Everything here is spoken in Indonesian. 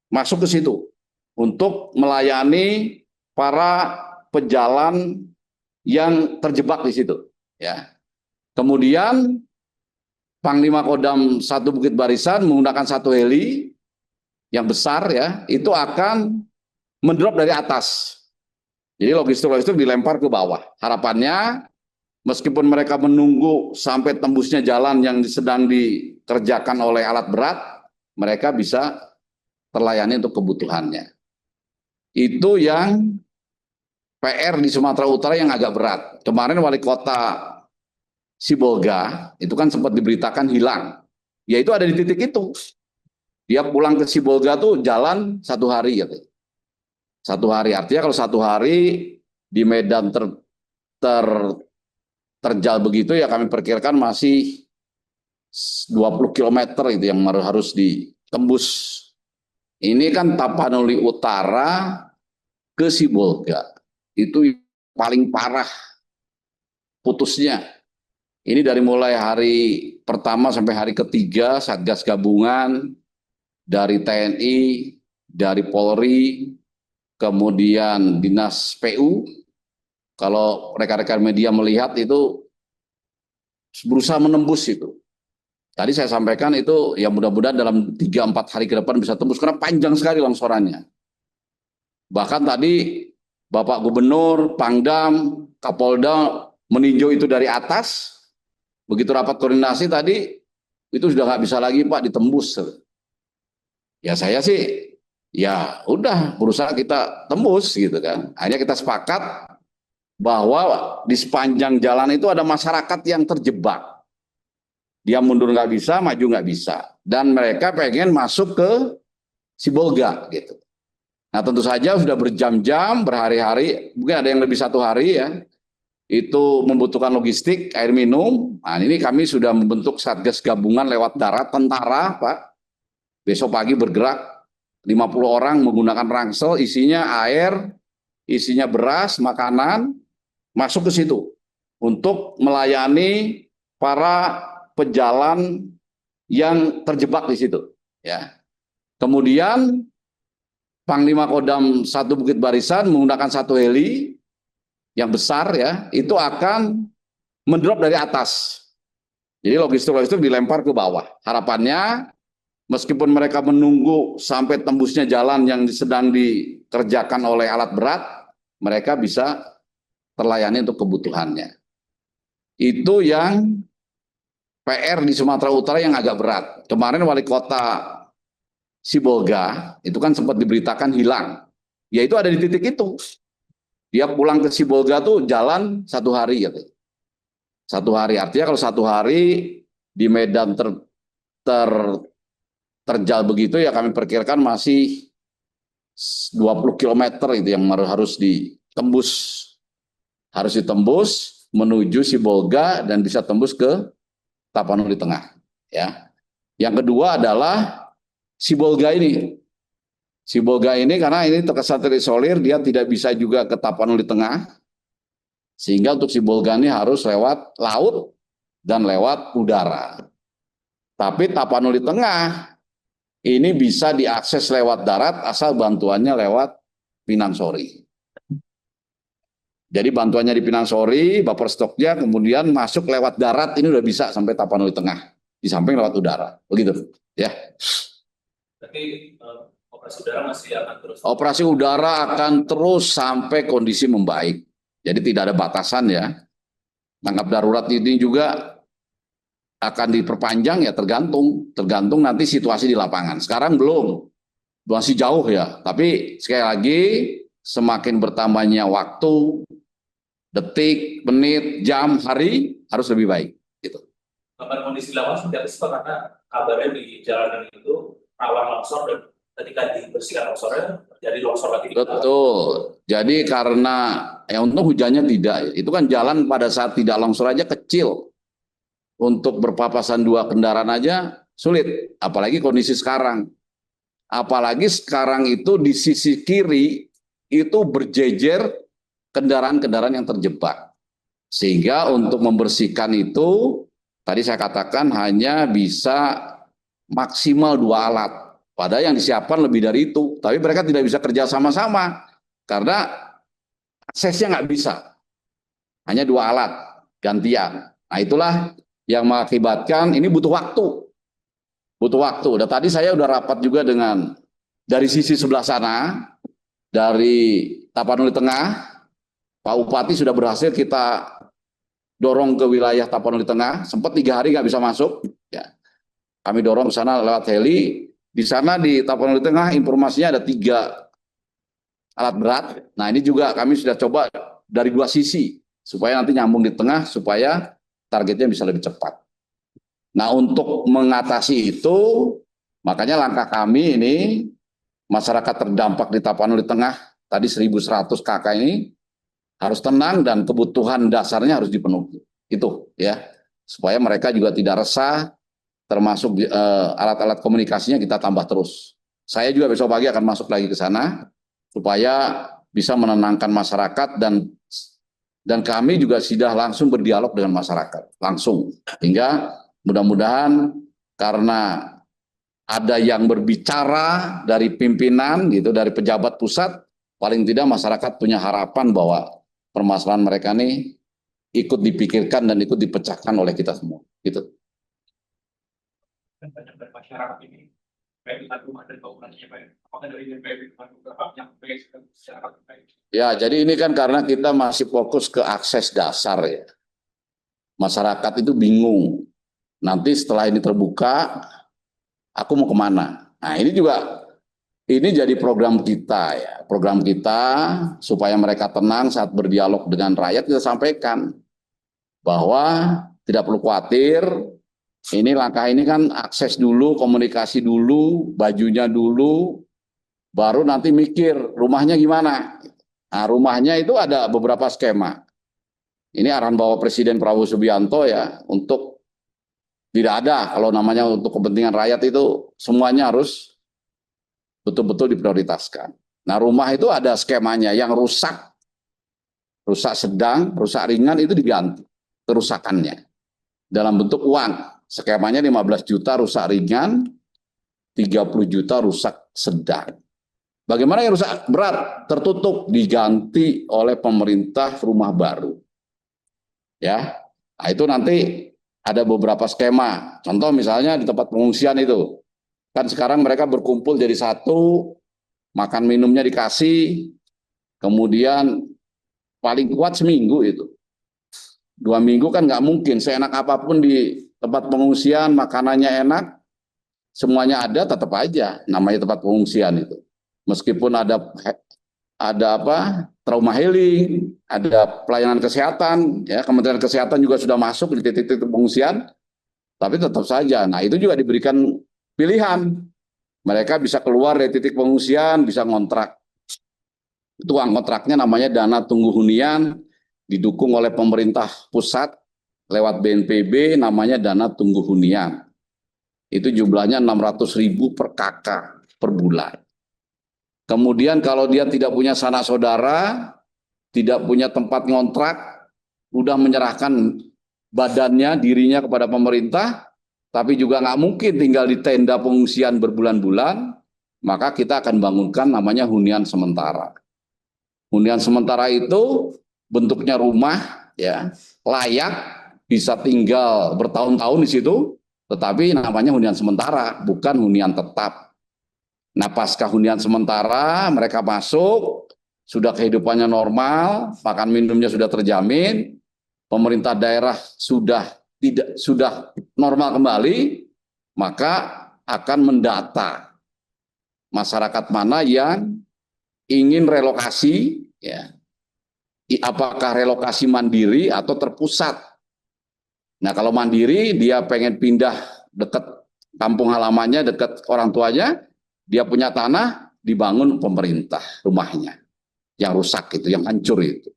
masuk ke situ untuk melayani para pejalan yang terjebak di situ. Ya. Kemudian Panglima Kodam 1 Bukit Barisan menggunakan satu heli yang besar ya, itu akan mendrop dari atas. Jadi logistik-logistik dilempar ke bawah. Harapannya meskipun mereka menunggu sampai tembusnya jalan yang sedang dikerjakan oleh alat berat, mereka bisa terlayani untuk kebutuhannya. Itu yang PR di Sumatera Utara yang agak berat. Kemarin wali kota Sibolga itu kan sempat diberitakan hilang. Ya itu ada di titik itu. Dia pulang ke Sibolga tuh jalan 1 hari gitu. 1 hari, artinya kalau 1 hari di medan terjal begitu ya kami perkirakan masih 20 km itu yang harus ditembus. Ini kan Tapanuli Utara ke Sibolga. Itu paling parah putusnya. Ini dari mulai hari pertama sampai hari ketiga Satgas Gabungan dari TNI, dari Polri, kemudian Dinas PU. Kalau rekan-rekan media melihat itu berusaha menembus itu. Tadi saya sampaikan itu ya mudah-mudahan dalam 3-4 hari ke depan bisa tembus karena panjang sekali longsorannya. Bahkan tadi Bapak Gubernur, Pangdam, Kapolda meninjau itu dari atas. Begitu rapat koordinasi tadi itu sudah nggak bisa lagi Pak ditembus. Ya saya sih ya udah berusaha kita tembus gitu kan. Hanya kita sepakat bahwa di sepanjang jalan itu ada masyarakat yang terjebak. Dia mundur nggak bisa, maju nggak bisa. Dan mereka pengen masuk ke Sibolga gitu. Nah tentu saja sudah berjam-jam, berhari-hari, mungkin ada yang lebih 1 hari ya. Itu membutuhkan logistik, air minum. Nah ini kami sudah membentuk Satgas Gabungan lewat darat, tentara Pak. Besok pagi bergerak 50 orang menggunakan ransel, isinya air, isinya beras, makanan, masuk ke situ untuk melayani para pejalan yang terjebak di situ. Ya. Kemudian Panglima Kodam 1 Bukit Barisan menggunakan satu heli yang besar ya, itu akan mendrop dari atas. Jadi logistik-logistik dilempar ke bawah. Harapannya meskipun mereka menunggu sampai tembusnya jalan yang sedang dikerjakan oleh alat berat, mereka bisa terlayani untuk kebutuhannya. Itu yang PR di Sumatera Utara yang agak berat. Kemarin wali kota Sibolga itu kan sempat diberitakan hilang. Ya itu ada di titik itu. Dia pulang ke Sibolga tuh jalan 1 hari gitu. 1 hari, artinya kalau 1 hari di medan terjal begitu ya kami perkirakan masih 20 km itu yang harus ditembus. Harus ditembus menuju Sibolga dan bisa tembus ke Tapanuli Tengah. Ya. Yang kedua adalah Sibolga ini. Sibolga ini karena ini terkesan terisolir, dia tidak bisa juga ke Tapanuli Tengah. Sehingga untuk Sibolga ini harus lewat laut dan lewat udara. Tapi Tapanuli Tengah ini bisa diakses lewat darat asal bantuannya lewat Pinang Sori. Jadi bantuannya di Pinang Sori, buffer stoknya kemudian masuk lewat darat ini udah bisa sampai Tapanuli Tengah. Di samping lewat udara. Begitu. Ya. Tapi operasi udara masih akan terus? Operasi udara akan terus sampai kondisi membaik. Jadi tidak ada batasan ya. Tanggap darurat ini juga akan diperpanjang ya tergantung nanti situasi di lapangan. Sekarang belum, masih jauh ya. Tapi sekali lagi semakin bertambahnya waktu, detik, menit, jam, hari harus lebih baik. Gitu. Kabar kondisi lapangan seperti apa sih Pak? Karena kabarnya di jalanan itu rawan longsor dan ketika dibersihkan longsornya terjadi longsor lagi. Betul. Jadi karena untung hujannya tidak, itu kan jalan pada saat tidak longsor aja kecil. Untuk berpapasan 2 kendaraan aja sulit, apalagi kondisi sekarang. Apalagi sekarang itu di sisi kiri itu berjejer kendaraan-kendaraan yang terjebak. Sehingga untuk membersihkan itu, tadi saya katakan hanya bisa maksimal 2 alat. Padahal yang disiapkan lebih dari itu. Tapi mereka tidak bisa kerja sama-sama karena aksesnya nggak bisa. Hanya 2 alat gantian. Nah itulah yang mengakibatkan ini butuh waktu. Butuh waktu. Dan tadi saya udah rapat juga dengan dari sisi sebelah sana, dari Tapanuli Tengah, Pak Bupati sudah berhasil kita dorong ke wilayah Tapanuli Tengah. Sempat 3 hari nggak bisa masuk. Ya. Kami dorong ke sana lewat heli. Di sana di Tapanuli Tengah informasinya ada 3 alat berat. Nah ini juga kami sudah coba dari 2 sisi supaya nanti nyambung di tengah supaya targetnya bisa lebih cepat. Nah untuk mengatasi itu makanya langkah kami ini masyarakat terdampak di Tapanuli Tengah tadi 1.100 KK ini harus tenang dan kebutuhan dasarnya harus dipenuhi. Itu ya supaya mereka juga tidak resah, termasuk alat-alat komunikasinya kita tambah terus. Saya juga besok pagi akan masuk lagi ke sana supaya bisa menenangkan masyarakat dan kami juga sudah langsung berdialog dengan masyarakat langsung, hingga mudah-mudahan karena ada yang berbicara dari pimpinan gitu, dari pejabat pusat, paling tidak masyarakat punya harapan bahwa permasalahan mereka ini ikut dipikirkan dan ikut dipecahkan oleh kita semua gitu. Dan banyak dari masyarakat ini baik dengan rumah dan bangunannya baik. Apakah dari DPR dengan beberapa yang baik masyarakat baik? Ya, jadi ini kan karena kita masih fokus ke akses dasar ya. Masyarakat itu bingung. Nanti setelah ini terbuka, aku mau kemana? Nah ini juga, ini jadi program kita ya. Program kita supaya mereka tenang saat berdialog dengan rakyat, kita sampaikan bahwa tidak perlu khawatir. Ini langkah ini kan akses dulu, komunikasi dulu, bajunya dulu, baru nanti mikir rumahnya gimana. Nah rumahnya itu ada beberapa skema. Ini arahan Bapak Presiden Prabowo Subianto ya, untuk tidak ada kalau namanya untuk kepentingan rakyat itu semuanya harus betul-betul diprioritaskan. Nah rumah itu ada skemanya, yang rusak, rusak sedang, rusak ringan itu diganti kerusakannya dalam bentuk uang. Skemanya 15 juta rusak ringan, 30 juta rusak sedang. Bagaimana yang rusak berat? Tertutup, diganti oleh pemerintah rumah baru. Ya, nah, itu nanti ada beberapa skema. Contoh misalnya di tempat pengungsian itu, kan sekarang mereka berkumpul jadi satu, makan minumnya dikasih, kemudian paling kuat seminggu itu. 2 minggu kan nggak mungkin, seenak apapun di tempat pengungsian, makanannya enak, semuanya ada, tetap aja namanya tempat pengungsian itu. Meskipun ada trauma healing, ada pelayanan kesehatan, ya Kementerian Kesehatan juga sudah masuk di titik-titik pengungsian, tapi tetap saja. Nah itu juga diberikan pilihan, mereka bisa keluar dari titik pengungsian, bisa ngontrak. Itu uang kontraknya namanya dana tunggu hunian, didukung oleh pemerintah pusat lewat BNPB, namanya dana tunggu hunian. Itu jumlahnya 600.000 per kakak per bulan. Kemudian kalau dia tidak punya sanak saudara, tidak punya tempat ngontrak, udah menyerahkan badannya, dirinya kepada pemerintah, tapi juga nggak mungkin tinggal di tenda pengungsian berbulan-bulan, maka kita akan bangunkan namanya hunian sementara. Hunian sementara itu bentuknya rumah, ya layak, bisa tinggal bertahun-tahun di situ, tetapi namanya hunian sementara, bukan hunian tetap. Nah pasca hunian sementara mereka masuk, sudah kehidupannya normal, makan minumnya sudah terjamin, pemerintah daerah sudah normal kembali, maka akan mendata masyarakat mana yang ingin relokasi, ya, apakah relokasi mandiri atau terpusat. Nah kalau mandiri dia pengen pindah dekat kampung halamannya, dekat orang tuanya, dia punya tanah, dibangun pemerintah rumahnya yang rusak itu, yang hancur itu.